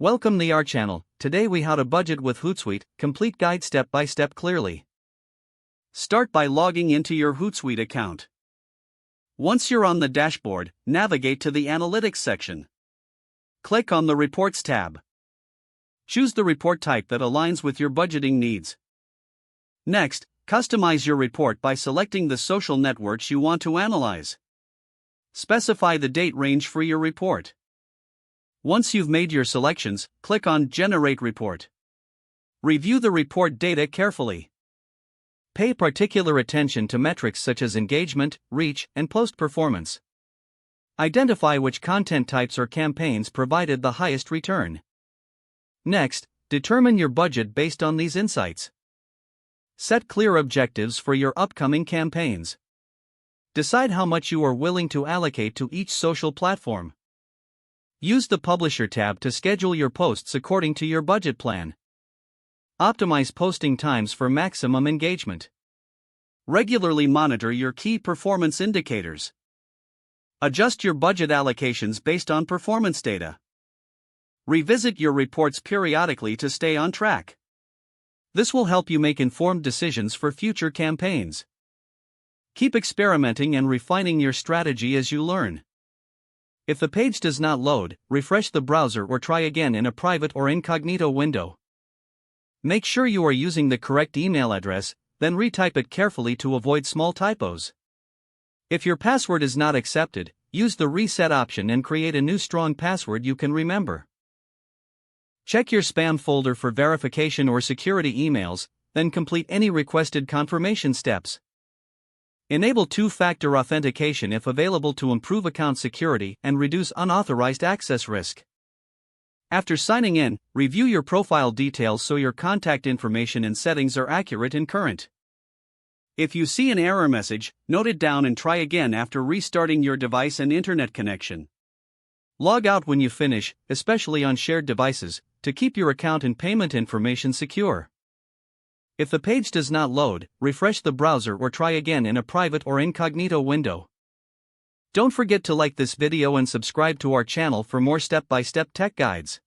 Welcome to our channel. Today we how to budget with Hootsuite, complete guide step by step clearly. Start by logging into your Hootsuite account. Once you're on the dashboard, navigate to the Analytics section. Click on the Reports tab. Choose the report type that aligns with your budgeting needs. Next, customize your report by selecting the social networks you want to analyze. Specify the date range for your report. Once you've made your selections, click on Generate Report. Review the report data carefully. Pay particular attention to metrics such as engagement, reach, and post performance. Identify which content types or campaigns provided the highest return. Next, determine your budget based on these insights. Set clear objectives for your upcoming campaigns. Decide how much you are willing to allocate to each social platform. Use the Publisher tab to schedule your posts according to your budget plan. Optimize posting times for maximum engagement. Regularly monitor your key performance indicators. Adjust your budget allocations based on performance data. Revisit your reports periodically to stay on track. This will help you make informed decisions for future campaigns. Keep experimenting and refining your strategy as you learn. If the page does not load, refresh the browser or try again in a private or incognito window. Make sure you are using the correct email address, then retype it carefully to avoid small typos. If your password is not accepted, use the reset option and create a new strong password you can remember. Check your spam folder for verification or security emails, then complete any requested confirmation steps. Enable two-factor authentication if available to improve account security and reduce unauthorized access risk. After signing in, review your profile details so your contact information and settings are accurate and current. If you see an error message, note it down and try again after restarting your device and internet connection. Log out when you finish, especially on shared devices, to keep your account and payment information secure. If the page does not load, refresh the browser or try again in a private or incognito window. Don't forget to like this video and subscribe to our channel for more step-by-step tech guides.